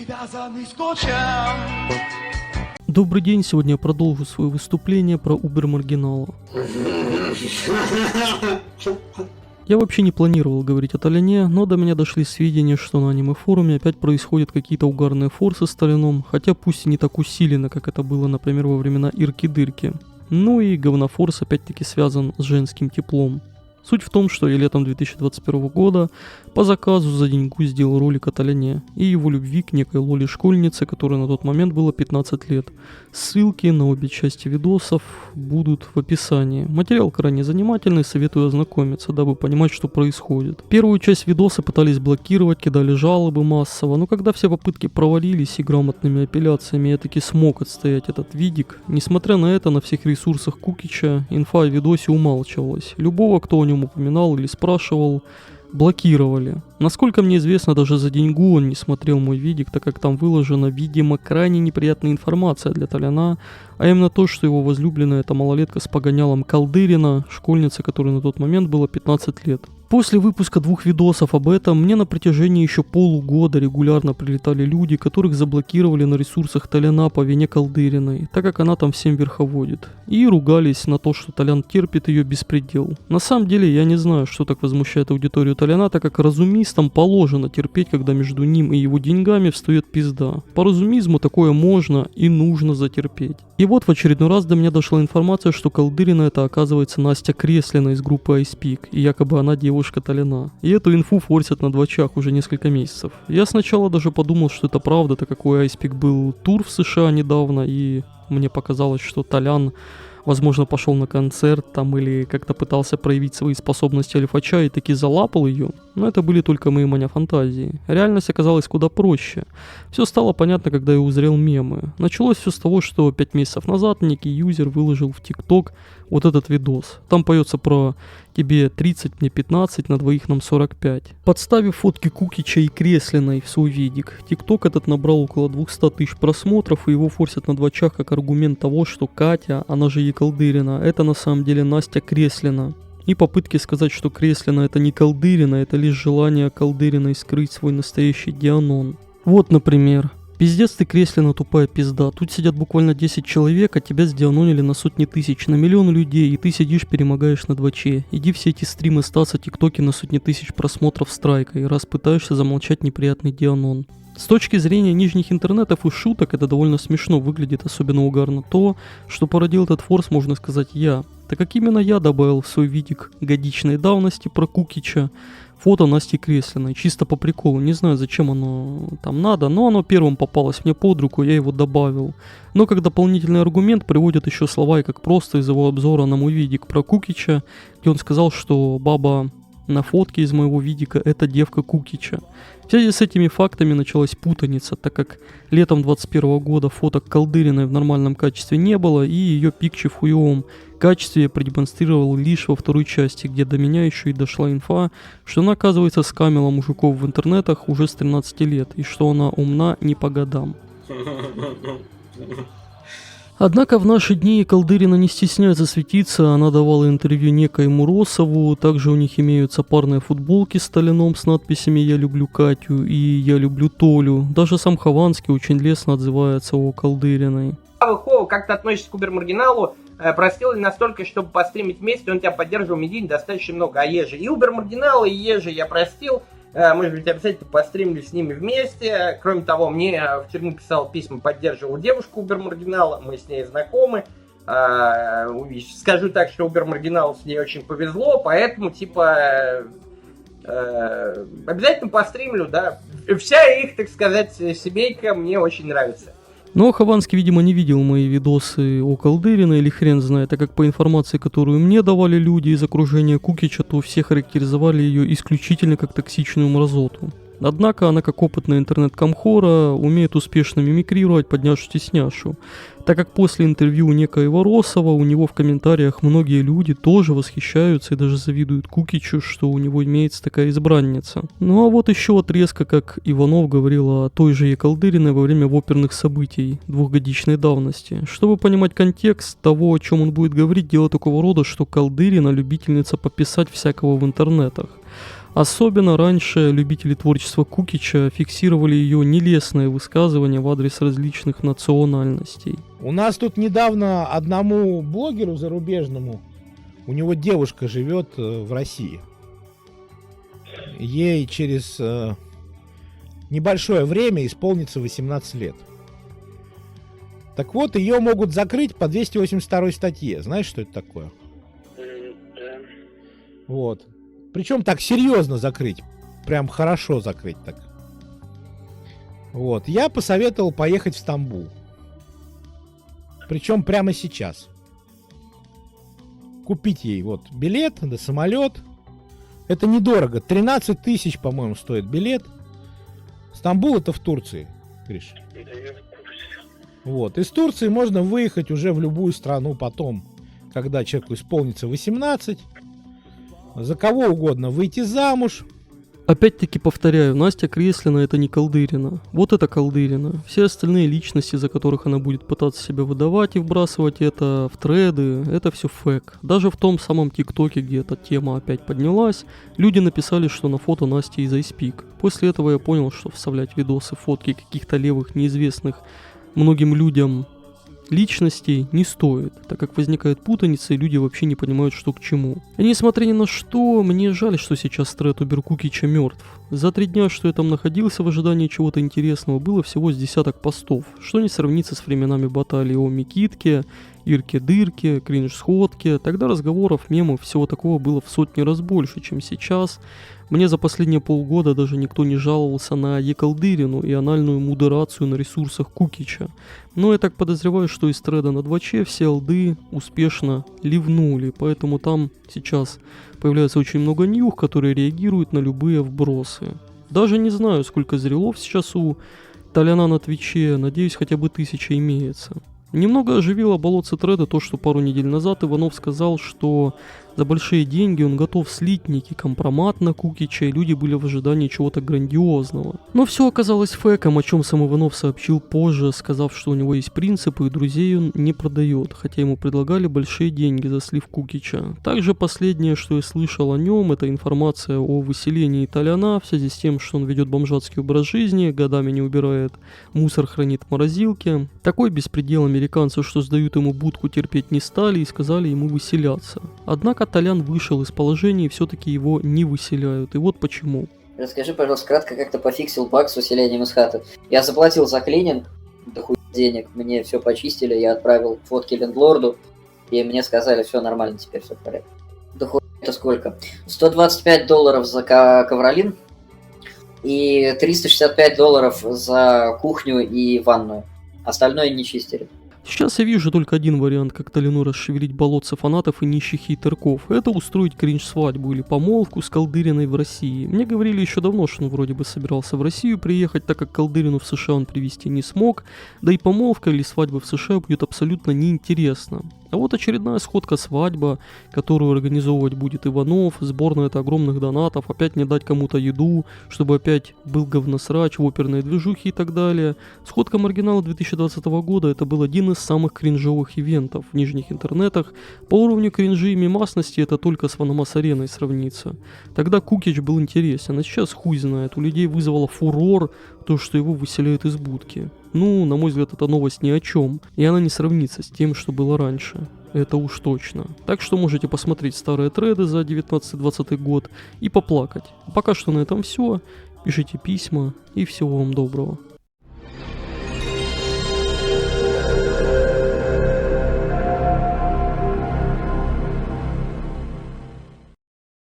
привязанный скотчем. Добрый день, сегодня я продолжу свое выступление про Убер-маргинала. Я вообще не планировал говорить о Толяне, но до меня дошли сведения, что на аниме-форуме опять происходят какие-то угарные форсы с Толяном, хотя пусть и не так усиленно, как это было, например, во времена Ирки-Дырки. Ну и говнофорс опять-таки связан с женским теплом. Суть в том, что я летом 2021 года по заказу за деньгу сделал ролик о Толяне и его любви к некой Лоле-школьнице, которой на тот момент было 15 лет. Ссылки на обе части видосов будут в описании. Материал крайне занимательный, советую ознакомиться, дабы понимать, что происходит. Первую часть видоса пытались блокировать, кидали жалобы массово, но когда все попытки провалились и грамотными апелляциями я таки смог отстоять этот видик, несмотря на это, на всех ресурсах Кукича инфа о видосе умалчивалась. Любого, кто о нем упоминал или спрашивал, блокировали. Насколько мне известно, даже за деньгу он не смотрел мой видик, так как там выложена, видимо, крайне неприятная информация для Толяна, а именно то, что его возлюбленная это малолетка с погонялом Колдырина, школьница, которой на тот момент было 15 лет. После выпуска 2 видосов об этом мне на протяжении еще полугода регулярно прилетали люди, которых заблокировали на ресурсах Толяна по вине Колдыриной, так как она там всем верховодит. И ругались на то, что Толян терпит ее беспредел. На самом деле я не знаю, что так возмущает аудиторию Толяна, так как разумистам положено терпеть, когда между ним и его деньгами встает пизда. По разумизму такое можно и нужно затерпеть. И вот в очередной раз до меня дошла информация, что Колдырина это оказывается Настя Креслина из группы Ice Peak, и якобы она девушка Толяна. И эту инфу форсят на двачах уже несколько месяцев. Я сначала даже подумал, что это правда, так как у Ice Peak был тур в США недавно, и мне показалось, что Толян, возможно, пошел на концерт там или как-то пытался проявить свои способности альфача и таки залапал ее. Но это были только мои маня-фантазии. Реальность оказалась куда проще. Все стало понятно, когда я узрел мемы. Началось все с того, что 5 месяцев назад некий юзер выложил в ТикТок вот этот видос. Там поется про «тебе 30, мне 15, на двоих нам 45». Подставив фотки Кукича и Креслиной в свой видик, ТикТок этот набрал около 200 тысяч просмотров, и его форсят на двачах как аргумент того, что Катя, она же Колдырина, это на самом деле Настя Креслина. И попытки сказать, что Креслина это не Колдырина, это лишь желание Колдыриной скрыть свой настоящий Дианон. Вот, например. Пиздец ты, Креслина, тупая пизда. Тут сидят буквально 10 человек, а тебя сдианонили на сотни тысяч, на миллион людей, и ты сидишь, перемогаешь на дваче. Иди все эти стримы Стаса, ТикТоки на сотни тысяч просмотров страйкой, раз пытаешься замолчать неприятный Дианон. С точки зрения нижних интернетов и шуток это довольно смешно выглядит, особенно угарно то, что породил этот форс, можно сказать, я. Так как именно я добавил в свой видик годичной давности про Кукича фото Насти Креслиной, чисто по приколу, не знаю зачем оно там надо, но оно первым попалось мне под руку, я его добавил. Но как дополнительный аргумент приводят еще слова, и как просто из его обзора на мой видик про Кукича, где он сказал, что баба на фотке из моего видика это девка Кукича. В связи с этими фактами началась путаница, так как летом 2021 года фоток Колдыриной в нормальном качестве не было, и ее пикчи в хуевом качестве я продемонстрировал лишь во второй части, где до меня еще и дошла инфа, что она оказывается скамила мужиков в интернетах уже с 13 лет, и что она умна не по годам. Однако в наши дни Колдырина не стесняется светиться, она давала интервью некоему Росову, также у них имеются парные футболки с Толяном с надписями «Я люблю Катю» и «Я люблю Толю». Даже сам Хованский очень лестно отзывается о Колдыриной. Как ты относишься к Убер-маргиналу? Простил ли настолько, чтобы постримить вместе, он тебя поддерживал медийно достаточно много, а Ежи. И Убер-маргинала, и Ежи я простил. Может быть, обязательно постримили с ними вместе. Кроме того, мне в тюрьму писал письма, поддерживал девушку Убер-маргинала, мы с ней знакомы. Скажу так, что Убер-маргиналу с ней очень повезло, поэтому, обязательно постримлю, да. Вся их, так сказать, семейка мне очень нравится. Но Хованский, видимо, не видел мои видосы о Колдыриной или хрен знает, так как по информации, которую мне давали люди из окружения Кукича, то все характеризовали ее исключительно как токсичную мразоту. Однако она, как опытная интернет-камхора, умеет успешно мимикрировать под няшу-тесняшу, так как после интервью некоего Росова у него в комментариях многие люди тоже восхищаются и даже завидуют Кукичу, что у него имеется такая избранница. Ну а вот еще отрезка, как Иванов говорил о той же Колдыриной во время оперных событий двухгодичной давности. Чтобы понимать контекст того, о чем он будет говорить, дело такого рода, что Колдырина любительница пописать всякого в интернетах. Особенно раньше любители творчества Кукича фиксировали ее нелестные высказывания в адрес различных национальностей. У нас тут недавно одному блогеру зарубежному, у него девушка живет в России. Ей через небольшое время исполнится 18 лет. Так вот, ее могут закрыть по 282 статье. Знаешь, что это такое? Да. Вот. Причем так серьезно закрыть. Прям хорошо закрыть так. Вот. Я посоветовал поехать в Стамбул. Причем прямо сейчас. Купить ей вот билет на самолет. Это недорого. 13 тысяч, по-моему, стоит билет. Стамбул это в Турции, Гриш. Да, я в курсе. Вот. Из Турции можно выехать уже в любую страну потом, когда человеку исполнится 18. За кого угодно выйти замуж. Опять-таки повторяю, Настя Креслина это не Колдырина. Вот это Колдырина. Все остальные личности, за которых она будет пытаться себя выдавать и вбрасывать это в треды, это все фэк. Даже в том самом ТикТоке, где эта тема опять поднялась, люди написали, что на фото Насти из iSpeak. После этого я понял, что вставлять видосы, фотки каких-то левых, неизвестных многим людям личностей не стоит, так как возникает путаница и люди вообще не понимают, что к чему. И несмотря ни на что, мне жаль, что сейчас тред Убер Кукича мертв. За 3 дня, что я там находился в ожидании чего-то интересного, было всего с десяток постов, что не сравнится с временами баталии о Микитке, Ирке-дырке, кринж-сходке. Тогда разговоров, мемов, всего такого было в сотни раз больше, чем сейчас. Мне за последние полгода даже никто не жаловался на Екалдырину и анальную модерацию на ресурсах Кукича. Но я так подозреваю, что из треда на 2Ч все алды успешно ливнули, поэтому там сейчас появляется очень много нюх, которые реагируют на любые вбросы. Даже не знаю, сколько зрелов сейчас у Толяна на Твиче, надеюсь, хотя бы 1000 имеется. Немного оживило болотце треда то, что пару недель назад Иванов сказал, что за большие деньги он готов слить некий компромат на Кукича, и люди были в ожидании чего-то грандиозного. Но все оказалось фэком, о чем сам Иванов сообщил позже, сказав, что у него есть принципы и друзей он не продает, хотя ему предлагали большие деньги за слив Кукича. Также последнее, что я слышал о нем, это информация о выселении Толяна в связи с тем, что он ведет бомжатский образ жизни, годами не убирает, мусор хранит в морозилке. Такой беспредел американцы, что сдают ему будку, терпеть не стали и сказали ему выселяться. Однако Толян вышел из положения и все-таки его не выселяют. И вот почему. Расскажи, пожалуйста, кратко, как ты пофиксил баг с выселением из хаты. Я заплатил за клининг, дохуя денег, мне все почистили, я отправил фотки лендлорду, и мне сказали, все нормально, теперь все в порядке. Дохуя это сколько? $125 за ковролин и $365 за кухню и ванную. Остальное не чистили. Сейчас я вижу только один вариант, как Толяну расшевелить болотце фанатов и нищих хейтерков. Это устроить кринж-свадьбу или помолвку с Колдыриной в России. Мне говорили еще давно, что он вроде бы собирался в Россию приехать, так как Колдырину в США он привезти не смог. Да и помолвка или свадьба в США будет абсолютно неинтересно. А вот очередная сходка-свадьба, которую организовывать будет Иванов, сбор на это огромных донатов, опять не дать кому-то еду, чтобы опять был говносрач в оперной движухе и так далее. Сходка маргинала 2020 года это был один из самых кринжовых ивентов в нижних интернетах. По уровню кринжи и мемасности это только с Ваномас-ареной сравнится. Тогда Кукич был интересен, а сейчас хуй знает, у людей вызвало фурор то, что его выселяют из будки. Ну, на мой взгляд, эта новость ни о чем, и она не сравнится с тем, что было раньше. Это уж точно. Так что можете посмотреть старые треды за 19-20 год и поплакать. Пока что на этом все. Пишите письма и всего вам доброго.